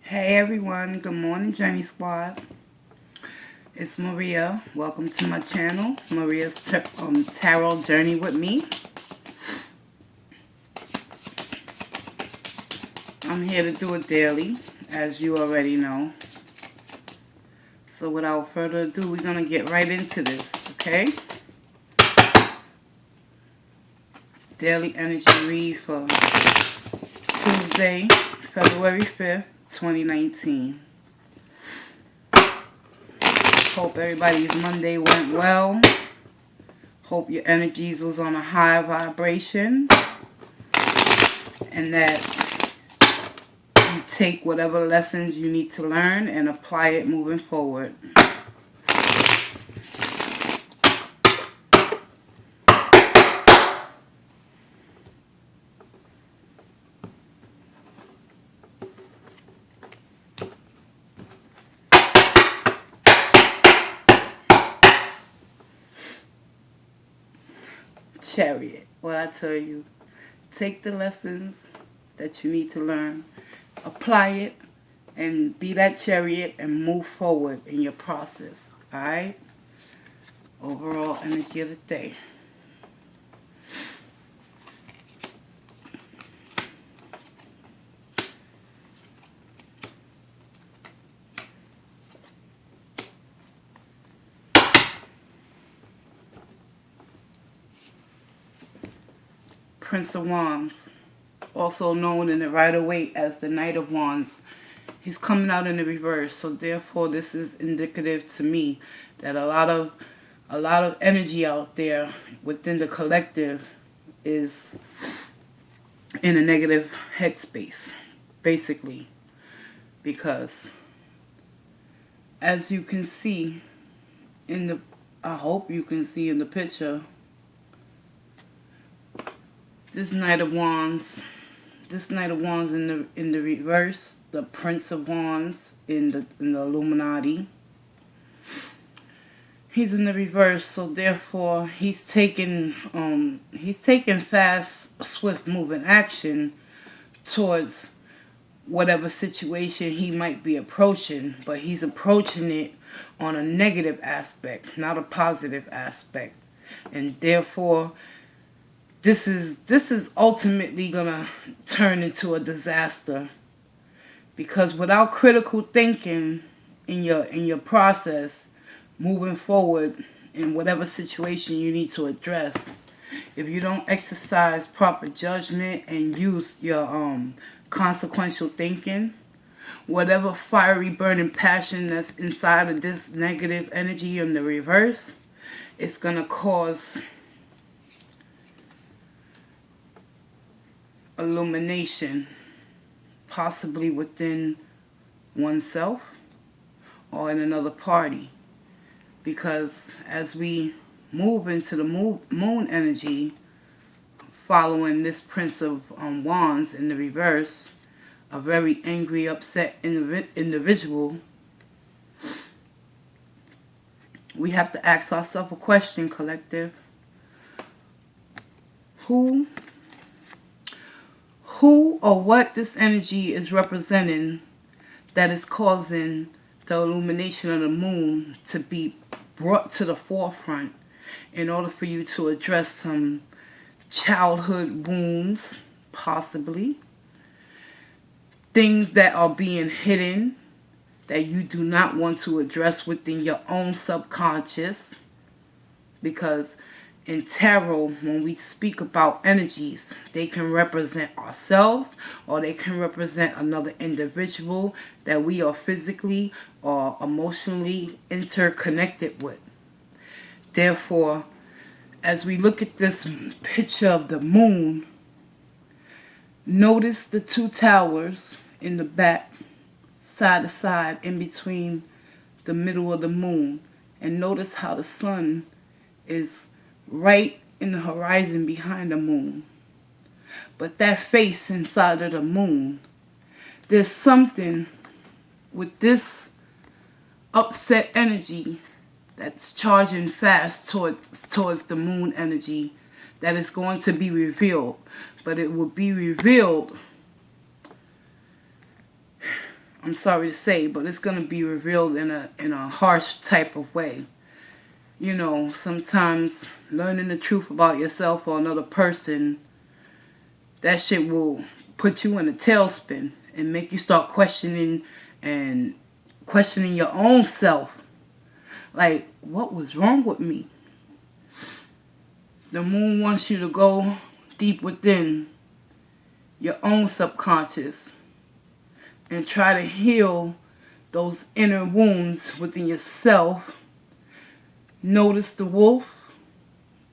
Hey everyone, good morning Journey Squad. It's Maria. Welcome to my channel, Maria's Tarot Journey with me. I'm here to do it daily, as you already know. So without further ado, we're going to get right into this, okay? Daily energy read for Tuesday, February 5th, 2019. Hope everybody's Monday went well. Hope your energies was on a high vibration. And that you take whatever lessons you need to learn and apply it moving forward. Chariot. What I tell you, take the lessons that you need to learn, apply it, and be that chariot and move forward in your process. Alright? Overall energy of the day. Prince of Wands, also known in the Rider-Waite as the Knight of Wands. He's coming out in the reverse, so therefore this is indicative to me that a lot of energy out there within the collective is in a negative headspace, basically, because as you can see in the, I hope you can see in the picture, this Knight of Wands in the reverse, the Prince of Wands in the Illuminati. He's in the reverse, so therefore he's taking fast, swift moving action towards whatever situation he might be approaching, but he's approaching it on a negative aspect, not a positive aspect, and therefore this is ultimately gonna turn into a disaster, because without critical thinking in your process moving forward in whatever situation you need to address, if you don't exercise proper judgment and use your consequential thinking, whatever fiery burning passion that's inside of this negative energy in the reverse, it's gonna cause illumination, possibly within oneself or in another party. Because as we move into the moon energy, following this Prince of Wands in the reverse, a very angry, upset individual, we have to ask ourselves a question, collective. Who or what this energy is representing that is causing the illumination of the moon to be brought to the forefront in order for you to address some childhood wounds, possibly things that are being hidden that you do not want to address within your own subconscious. Because in tarot, when we speak about energies, they can represent ourselves or they can represent another individual that we are physically or emotionally interconnected with. Therefore, as we look at this picture of the moon, notice the two towers in the back, side to side, in between the middle of the moon. And notice how the sun is right in the horizon behind the moon. But that face inside of the moon, there's something with this upset energy that's charging fast towards the moon energy that is going to be revealed. But it will be revealed I'm sorry to say, but it's going to be revealed in a harsh type of way. You know, sometimes learning the truth about yourself or another person, that shit will put you in a tailspin and make you start questioning your own self. Like, what was wrong with me? The moon wants you to go deep within your own subconscious and try to heal those inner wounds within yourself. Notice the wolf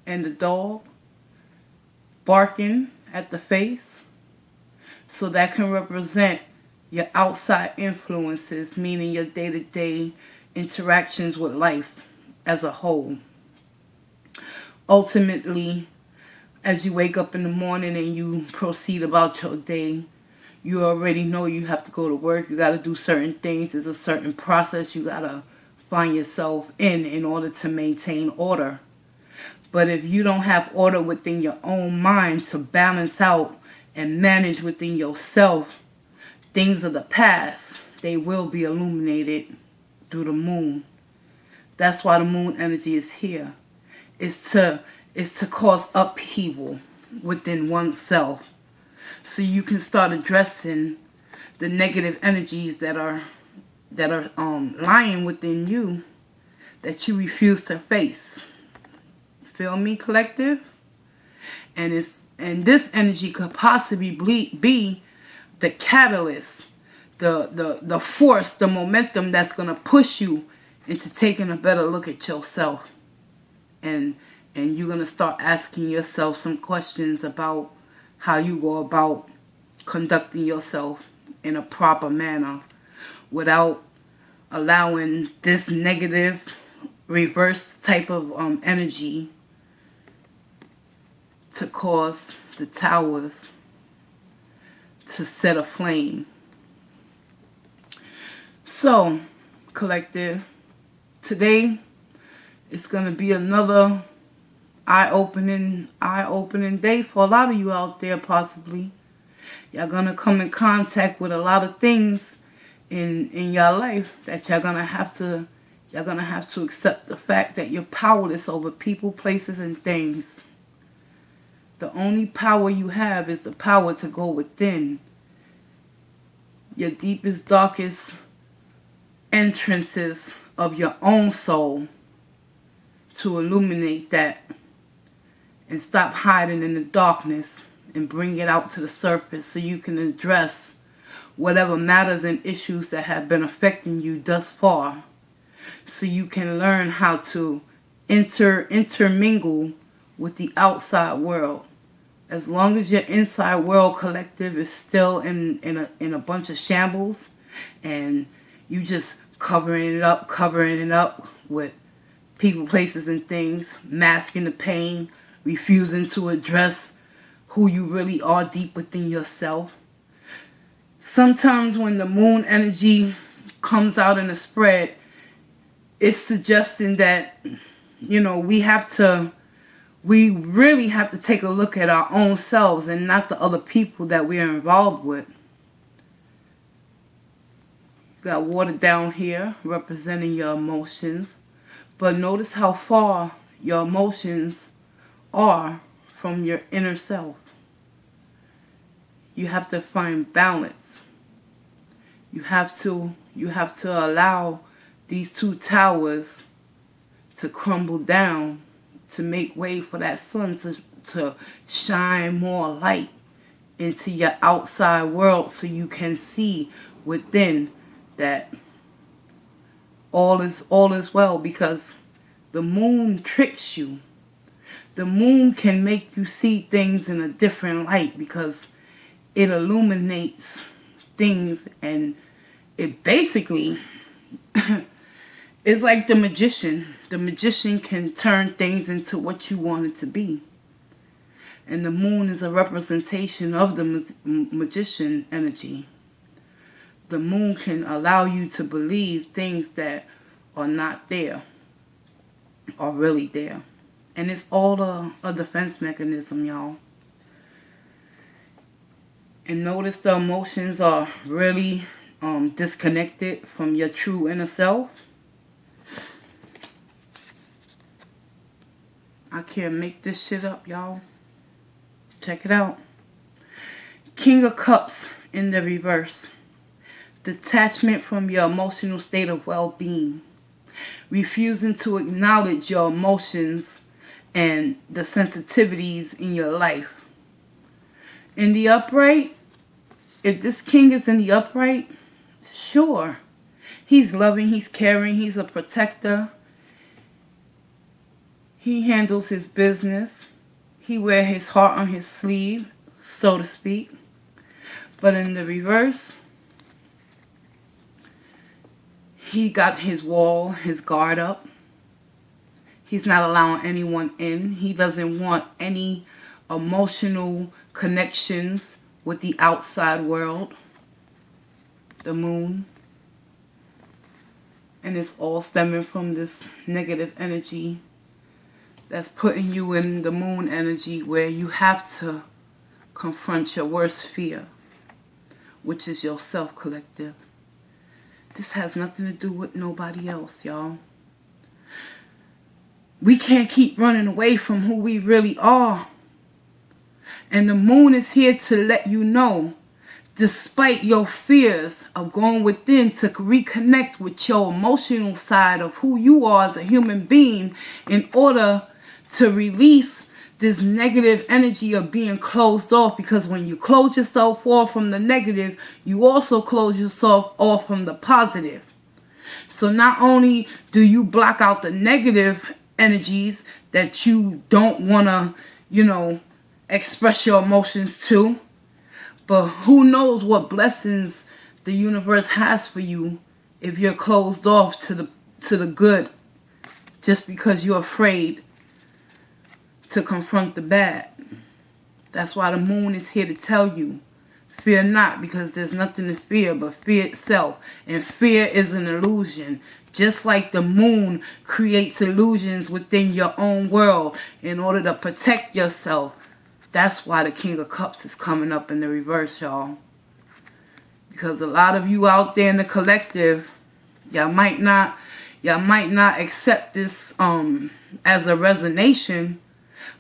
and the dog barking at the face. So that can represent your outside influences, meaning your day-to-day interactions with life as a whole. Ultimately, as you wake up in the morning and you proceed about your day, you already know you have to go to work. You got to do certain things. There's a certain process you got to find yourself in order to maintain order. But if you don't have order within your own mind to balance out and manage within yourself things of the past, they will be illuminated through the moon. That's why the moon energy is here. It's to cause upheaval within oneself, so you can start addressing the negative energies that are lying within you that you refuse to face. Feel me, collective? And this energy could possibly be the catalyst, the force, the momentum that's gonna push you into taking a better look at yourself. And you're going to start asking yourself some questions about how you go about conducting yourself in a proper manner without allowing this negative reverse type of energy to cause the towers to set aflame. So, collective, today it's going to be another eye-opening day for a lot of you out there, possibly. Y'all going to come in contact with a lot of things in your life that y'all going to have to accept the fact that you're powerless over people, places, and things. The only power you have is the power to go within your deepest, darkest entrances of your own soul, to illuminate that and stop hiding in the darkness and bring it out to the surface so you can address whatever matters and issues that have been affecting you thus far, so you can learn how to intermingle with the outside world. As long as your inside world, collective, is still in a bunch of shambles and you just covering it up with people, places, and things, masking the pain, refusing to address who you really are deep within yourself. Sometimes when the moon energy comes out in a spread, it's suggesting that, you know, we really have to take a look at our own selves and not the other people that we are involved with. Got water down here representing your emotions. But notice how far your emotions are from your inner self. You have to find balance. You have to allow these two towers to crumble down to make way for that sun to shine more light into your outside world, so you can see within that all is well, because the moon tricks you. The moon can make you see things in a different light because it illuminates things, and it basically is like the magician. The magician can turn things into what you want it to be. And the moon is a representation of the magician energy. The moon can allow you to believe things that are not there, are really there. And it's all a defense mechanism, y'all. And notice the emotions are really disconnected from your true inner self. I can't make this shit up, y'all. Check it out. King of Cups in the reverse. Detachment from your emotional state of well-being. Refusing to acknowledge your emotions and the sensitivities in your life. In the upright, if this king is in the upright, sure. He's loving, he's caring, he's a protector. He handles his business. He wears his heart on his sleeve, so to speak. But in the reverse, he got his wall, his guard up. He's not allowing anyone in. He doesn't want any emotional connections with the outside world, the moon. And it's all stemming from this negative energy that's putting you in the moon energy, where you have to confront your worst fear, which is your self-collective. This has nothing to do with nobody else, y'all. We can't keep running away from who we really are. And the moon is here to let you know, despite your fears of going within to reconnect with your emotional side of who you are as a human being, in order to release this negative energy of being closed off. Because when you close yourself off from the negative, you also close yourself off from the positive. So not only do you block out the negative energies that you don't want to, express your emotions to, but who knows what blessings the universe has for you if you're closed off to the good, just because you're afraid to confront the bad. That's why the moon is here to tell you, fear not, because there's nothing to fear but fear itself. And fear is an illusion. Just like the moon creates illusions within your own world in order to protect yourself. That's why the King of Cups is coming up in the reverse, y'all. Because a lot of you out there in the collective, y'all might not accept this as a resonation.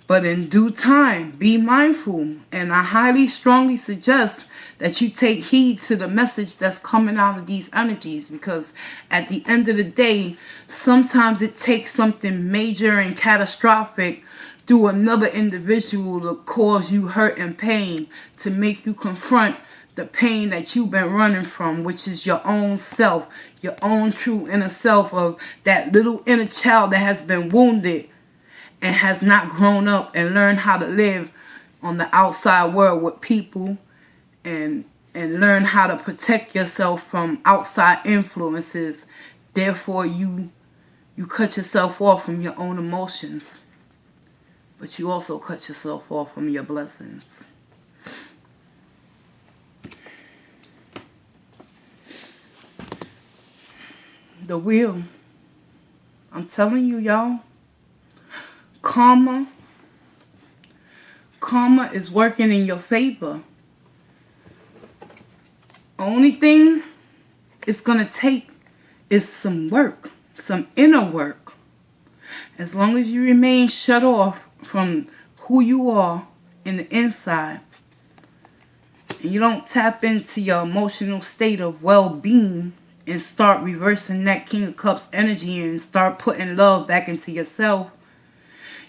But in due time, be mindful. And I highly, strongly suggest that you take heed to the message that's coming out of these energies. Because at the end of the day, sometimes it takes something major and catastrophic through another individual to cause you hurt and pain, to make you confront the pain that you've been running from, which is your own self, your own true inner self, of that little inner child that has been wounded and has not grown up and learned how to live on the outside world with people, and learn how to protect yourself from outside influences. Therefore, you cut yourself off from your own emotions, but you also cut yourself off from your blessings. The wheel. I'm telling you, y'all. Karma is working in your favor. Only thing it's going to take is some work, some inner work. As long as you remain shut off from who you are in the inside, and you don't tap into your emotional state of well-being and start reversing that King of Cups energy and start putting love back into yourself,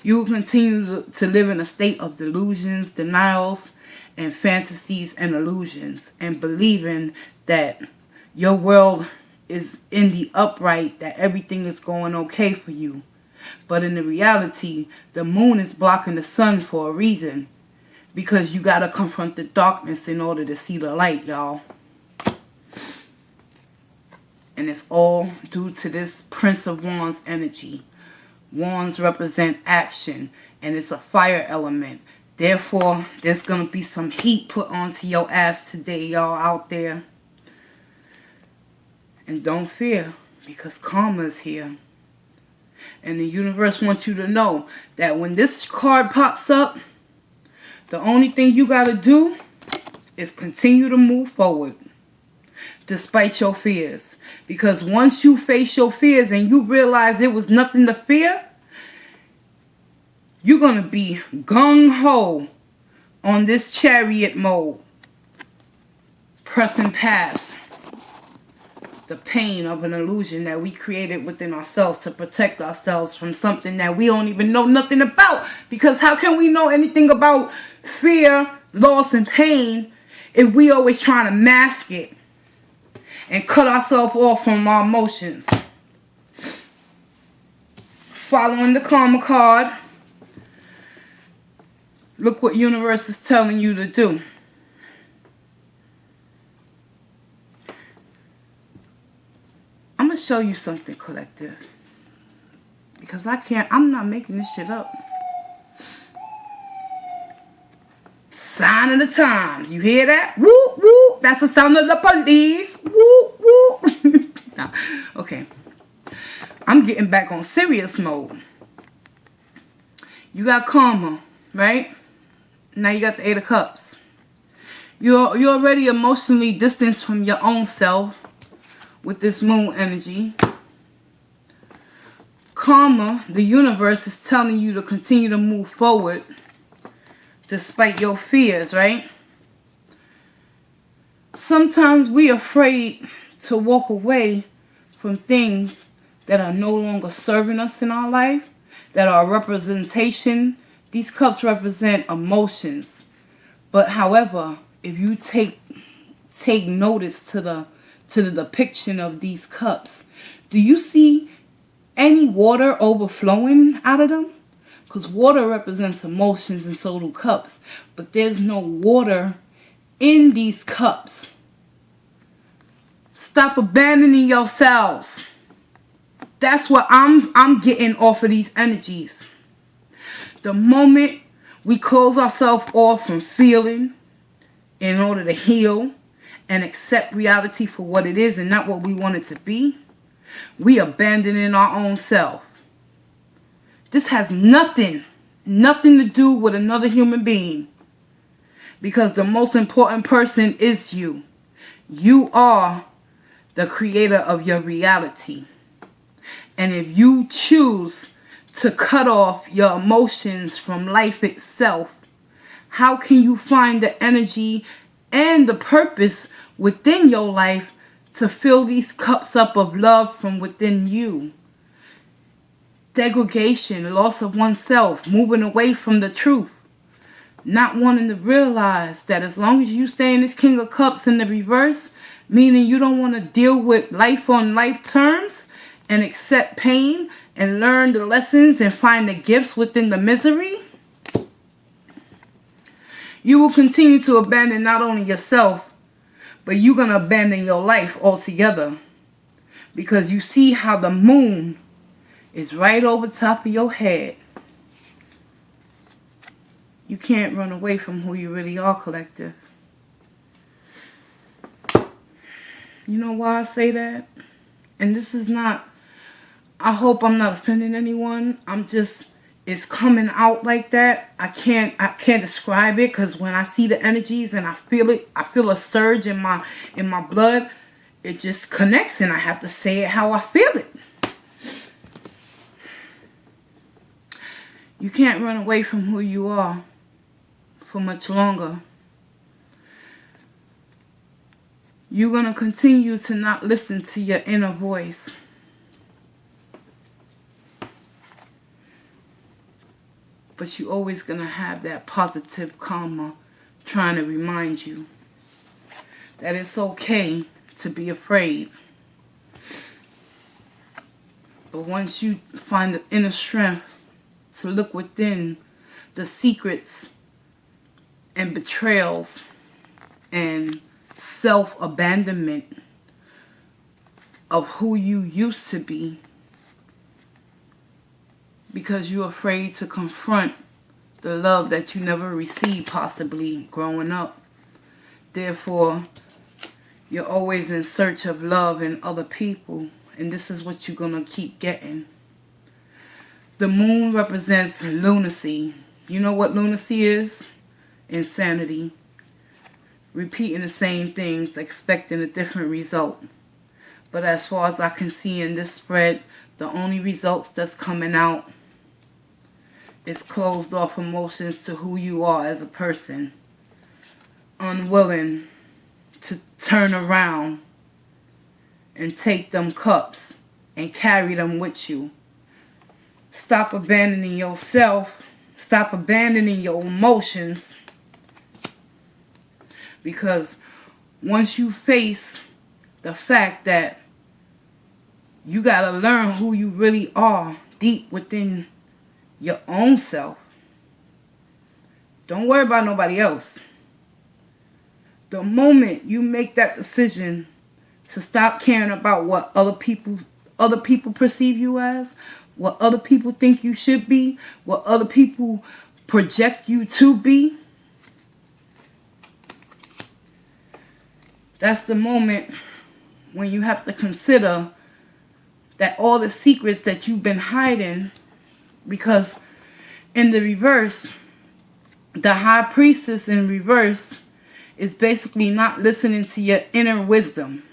you will continue to live in a state of delusions, denials, and fantasies and illusions, and believing that your world is in the upright, that everything is going okay for you. But in the reality, the moon is blocking the sun for a reason, because you got to confront the darkness in order to see the light, y'all. And it's all due to this Prince of Wands energy. Wands represent action, and it's a fire element. Therefore, there's going to be some heat put onto your ass today, y'all out there. And don't fear, because karma is here. And the universe wants you to know that when this card pops up, the only thing you got to do is continue to move forward. despite your fears. Because once you face your fears and you realize it was nothing to fear, you're going to be gung-ho on this chariot mode, pressing past the pain of an illusion that we created within ourselves to protect ourselves from something that we don't even know nothing about. Because how can we know anything about fear, loss, and pain if we always trying to mask it and cut ourselves off from our emotions? Following the karma card, look what universe is telling you to do. I'm going to show you something, collective. Because I'm not making this shit up. Sign of the times. You hear that? Whoop, whoop. That's the sound of the police. Whoop, whoop. Nah, okay. I'm getting back on serious mode. You got karma, right? Now you got the 8 of Cups. You're already emotionally distanced from your own self with this moon energy. Karma, the universe is telling you to continue to move forward despite your fears, right? Sometimes we're afraid to walk away from things that are no longer serving us in our life, that are a representation. These cups represent emotions. But however, if you take notice to the depiction of these cups, do you see any water overflowing out of them? Because water represents emotions and so do cups. But there's no water in these cups. Stop abandoning yourselves. That's what I'm getting off of these energies. The moment we close ourselves off from feeling in order to heal and accept reality for what it is and not what we want it to be, we abandoning our own self. This has nothing to do with another human being. Because the most important person is you. You are the creator of your reality. And if you choose to cut off your emotions from life itself, how can you find the energy and the purpose within your life to fill these cups up of love from within you? Degradation, loss of oneself, moving away from the truth, not wanting to realize that as long as you stay in this King of Cups in the reverse, meaning you don't want to deal with life on life terms and accept pain and learn the lessons and find the gifts within the misery, you will continue to abandon not only yourself, but you're going to abandon your life altogether. Because you see how the moon is right over top of your head. You can't run away from who you really are, collective. You know why I say that? And this is not, I hope I'm not offending anyone. It's coming out like that. I can't describe it, because when I see the energies and I feel it, I feel a surge in my blood. It just connects and I have to say it how I feel it. You can't run away from who you are for much longer. You're going to continue to not listen to your inner voice. But you're always going to have that positive karma trying to remind you that it's okay to be afraid. But once you find the inner strength to look within the secrets and betrayals and self-abandonment of who you used to be, because you're afraid to confront the love that you never received possibly growing up. Therefore, you're always in search of love in other people, and this is what you're going to keep getting. The moon represents lunacy. You know what lunacy is? Insanity. repeating the same things, expecting a different result. But as far as I can see in this spread, the only results that's coming out is closed off emotions to who you are as a person. Unwilling to turn around and take them cups and carry them with you. Stop abandoning yourself. Stop abandoning your emotions. Because once you face the fact that you got to learn who you really are deep within your own self, don't worry about nobody else. The moment you make that decision to stop caring about what other people perceive you as, what other people think you should be, what other people project you to be, that's the moment when you have to consider that all the secrets that you've been hiding, because in the reverse, the high priestess in reverse is basically not listening to your inner wisdom.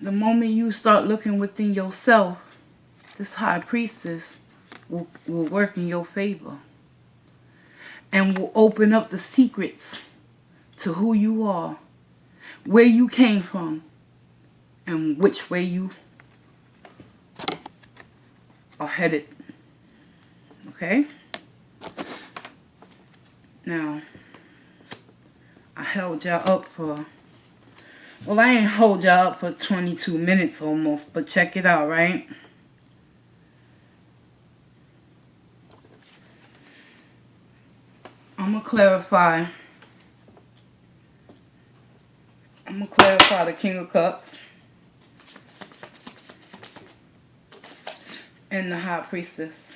The moment you start looking within yourself, this high priestess will work in your favor and will open up the secrets to who you are, where you came from, and which way you are headed. Okay? Now, I held y'all up for, well, I ain't hold y'all up for 22 minutes almost, but check it out, right? I'm going to clarify the King of Cups and the High Priestess.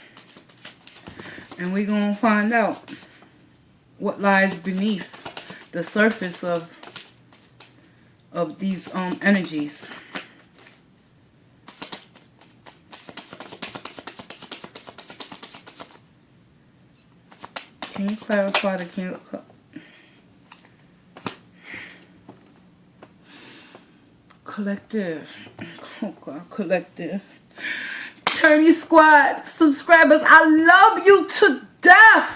And we're going to find out what lies beneath the surface of these energies. Can you clarify the King of Cups? Collective. Oh God, collective. Journey Squad subscribers, I love you to death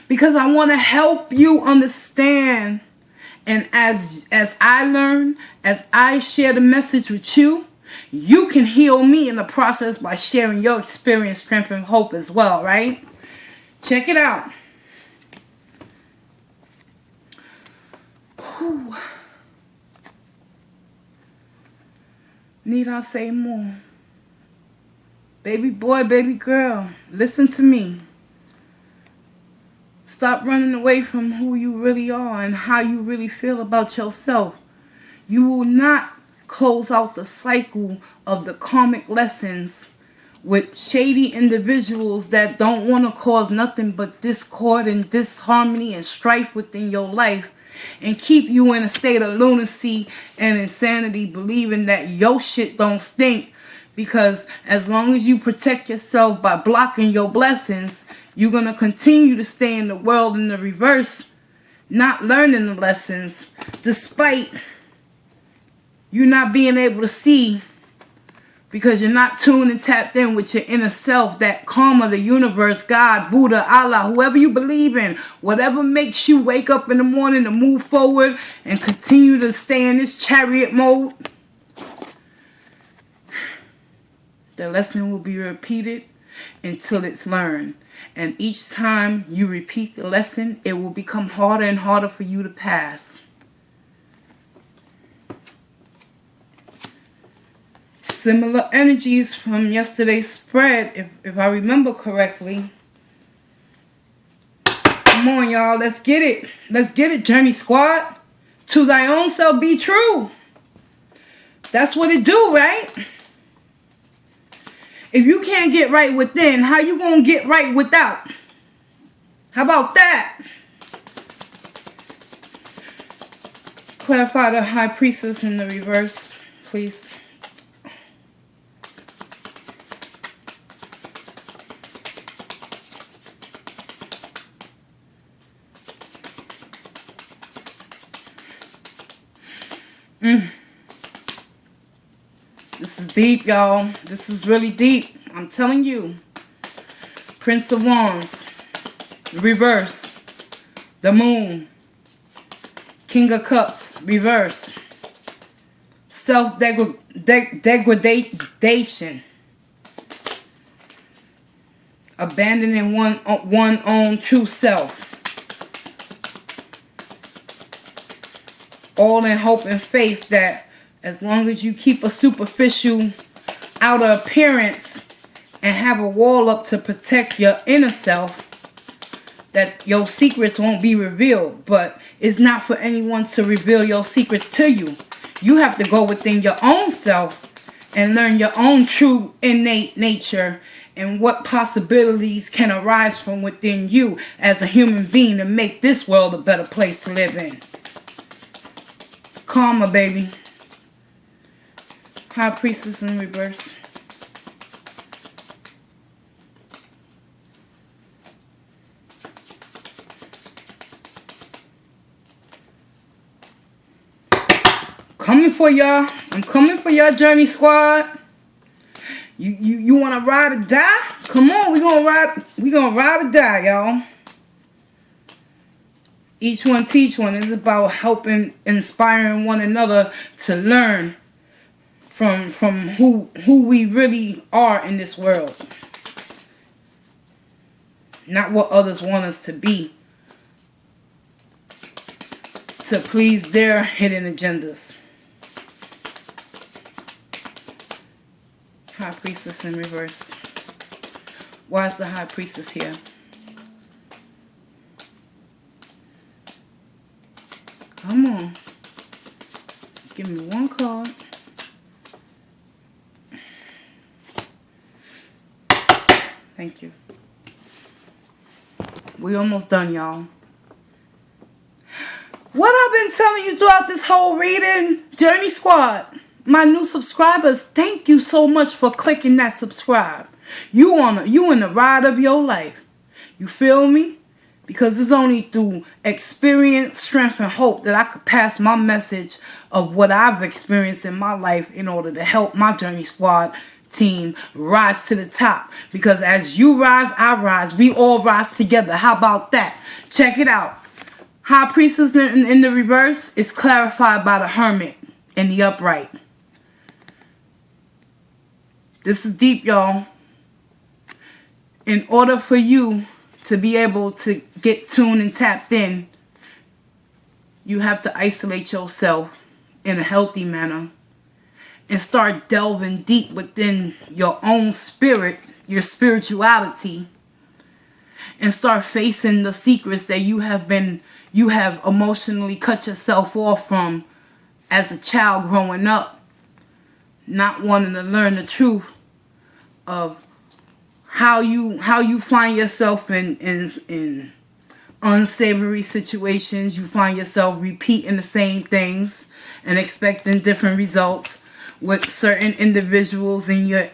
because I want to help you understand. And as I learn, as I share the message with you, you can heal me in the process by sharing your experience, strength, and hope as well, right? Check it out. Whew. Need I say more? Baby boy, baby girl, listen to me. Stop running away from who you really are and how you really feel about yourself. You will not close out the cycle of the karmic lessons with shady individuals that don't want to cause nothing but discord and disharmony and strife within your life and keep you in a state of lunacy and insanity, believing that your shit don't stink. Because as long as you protect yourself by blocking your blessings, you're going to continue to stay in the world in the reverse, not learning the lessons, despite you not being able to see, because you're not tuned and tapped in with your inner self, that karma, the universe, God, Buddha, Allah, whoever you believe in, whatever makes you wake up in the morning to move forward and continue to stay in this chariot mode. The lesson will be repeated until it's learned. And each time you repeat the lesson, it will become harder and harder for you to pass. Similar energies from yesterday's spread, if I remember correctly. Come on, y'all. Let's get it. Let's get it, Journey Squad. To thy own self be true. That's what it do, right? If you can't get right within, how you gonna get right without? How about that? Clarify the High Priestess in the reverse, please. This is deep, y'all. This is really deep. I'm telling you. Prince of Wands. Reverse. The Moon. King of Cups. Reverse. Self-degradation. Abandoning one own true self. All in hope and faith that as long as you keep a superficial outer appearance and have a wall up to protect your inner self, that your secrets won't be revealed. But it's not for anyone to reveal your secrets to you. You have to go within your own self and learn your own true innate nature and what possibilities can arise from within you as a human being to make this world a better place to live in. Karma, baby. High Priestess in reverse. Coming for y'all. I'm coming for y'all, Journey Squad. You want to ride or die? Come on, we gonna ride or die, y'all. Each one teach one. It's about helping, inspiring one another to learn from who we really are in this world. Not what others want us to be. To please their hidden agendas. High Priestess in reverse. Why is the High Priestess here? Come on. Give me one card. Thank you. We almost done, y'all. What I've been telling you throughout this whole reading, Journey Squad, my new subscribers, thank you so much for clicking that subscribe. You in the ride of your life. You feel me? Because it's only through experience, strength, and hope that I could pass my message of what I've experienced in my life in order to help my Journey Squad team rise to the top. Because as you rise, I rise. We all rise together. How about that? Check it out. High Priestess in the reverse is clarified by the Hermit in the upright. This is deep, y'all. In order for you to be able to get tuned and tapped in, you have to isolate yourself in a healthy manner and start delving deep within your own spirit, your spirituality, and start facing the secrets that you have emotionally cut yourself off from as a child growing up, not wanting to learn the truth of how you find yourself in unsavory situations. You find yourself repeating the same things and expecting different results with certain individuals in your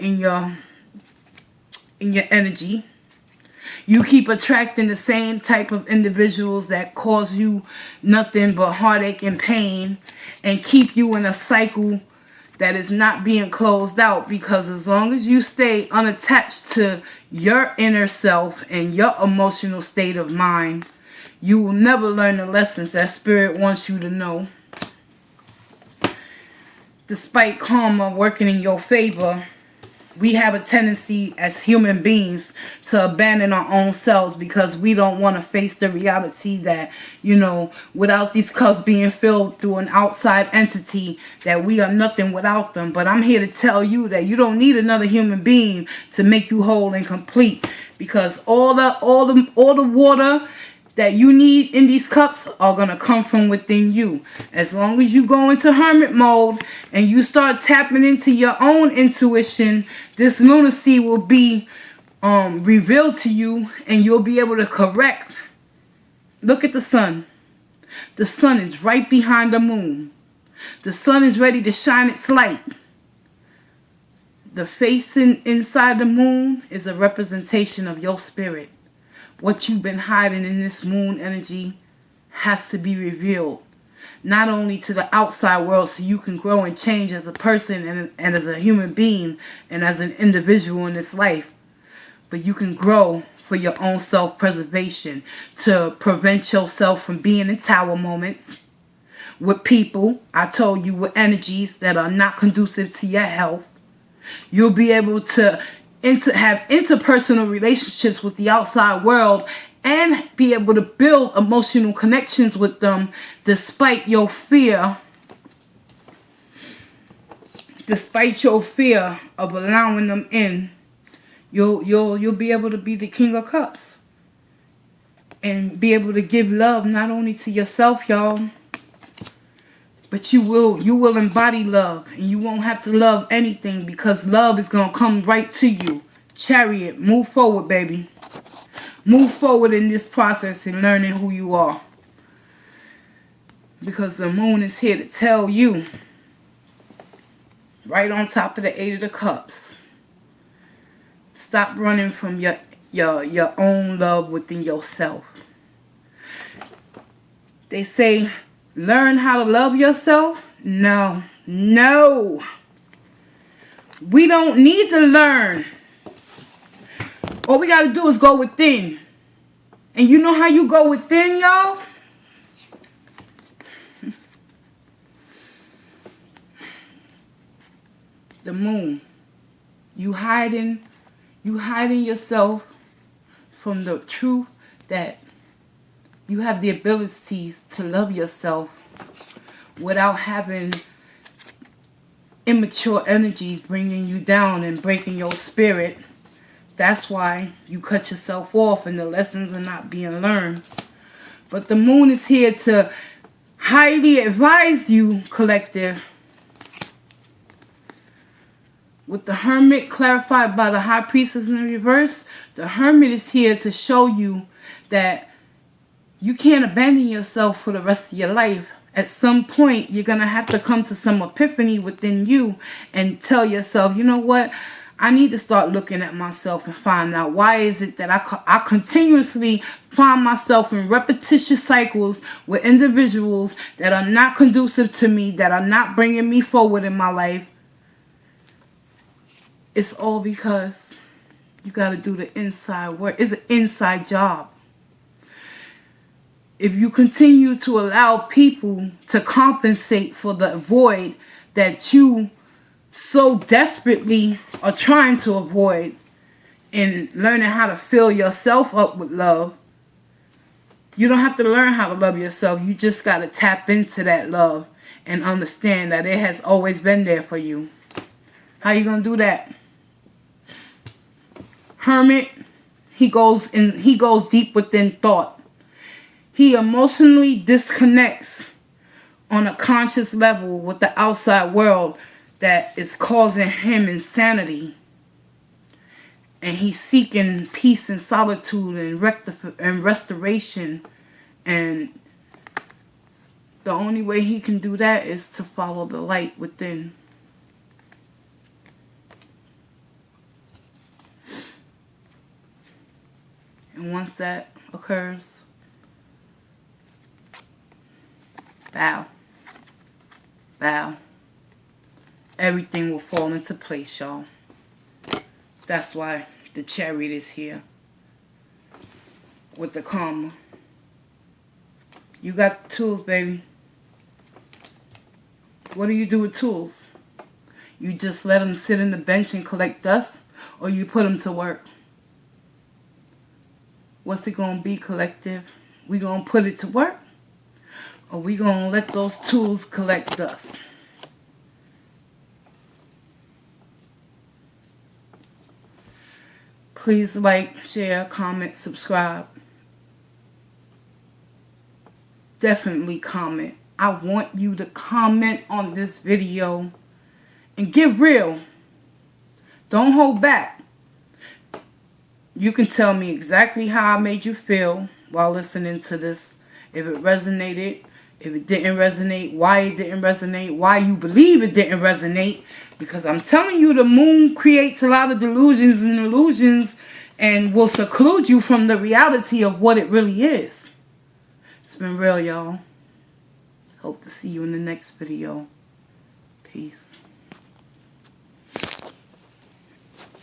energy. You keep attracting the same type of individuals that cause you nothing but heartache and pain and keep you in a cycle that is not being closed out, because as long as you stay unattached to your inner self and your emotional state of mind, you will never learn the lessons that Spirit wants you to know. Despite karma working in your favor, we have a tendency as human beings to abandon our own selves because we don't want to face the reality that, without these cups being filled through an outside entity, that we are nothing without them. But I'm here to tell you that you don't need another human being to make you whole and complete, because all the water that you need in these cups are going to come from within you. As long as you go into hermit mode and you start tapping into your own intuition, this lunacy will be revealed to you and you'll be able to correct. Look at the sun. The sun is right behind the moon. The sun is ready to shine its light. The face inside the moon is a representation of your spirit. What you've been hiding in this moon energy has to be revealed. not only to the outside world so you can grow and change as a person and as a human being and as an individual in this life, but you can grow for your own self-preservation, to prevent yourself from being in tower moments with people, I told you, with energies that are not conducive to your health. You'll be able to have interpersonal relationships with the outside world and be able to build emotional connections with them despite your fear. Despite your fear of allowing them in, you'll be able to be the King of Cups and be able to give love not only to yourself, y'all, but you will embody love, and you won't have to love anything because love is gonna come right to you. Chariot, move forward, baby. Move forward in this process and learning who you are, because the moon is here to tell you, right on top of the 8 of the Cups, stop running from your own love within yourself. They say, learn how to love yourself. No. We don't need to learn. All we got to do is go within. And you know how you go within, y'all? The moon. You hiding yourself from the truth that you have the abilities to love yourself without having immature energies bringing you down and breaking your spirit. That's why you cut yourself off and the lessons are not being learned. But the moon is here to highly advise you, collective. With the Hermit clarified by the High Priestess in reverse, the Hermit is here to show you that you can't abandon yourself for the rest of your life. At some point, you're going to have to come to some epiphany within you and tell yourself, you know what? I need to start looking at myself and find out why is it that I continuously find myself in repetitious cycles with individuals that are not conducive to me, that are not bringing me forward in my life. It's all because you got to do the inside work. It's an inside job. If you continue to allow people to compensate for the void that you so desperately are trying to avoid in learning how to fill yourself up with love, you don't have to learn how to love yourself. You just got to tap into that love and understand that it has always been there for you. How you going to do that? Hermit, he goes deep within thought. He emotionally disconnects on a conscious level with the outside world that is causing him insanity. And he's seeking peace and solitude and restoration. And the only way he can do that is to follow the light within. And once that occurs, bow. Everything will fall into place, y'all. That's why the Chariot is here with the Karma. You got the tools, baby. What do you do with tools? You just let them sit in the bench and collect dust, or you put them to work? What's it going to be, collective? We going to put it to work? Or we going to let those tools collect dust? Please like, share, comment, subscribe. Definitely comment. I want you to comment on this video and get real. Don't hold back. You can tell me exactly how I made you feel while listening to this. If it resonated, if it didn't resonate, why it didn't resonate, why you believe it didn't resonate. Because I'm telling you, the moon creates a lot of delusions and illusions and will seclude you from the reality of what it really is. It's been real, y'all. Hope to see you in the next video. Peace.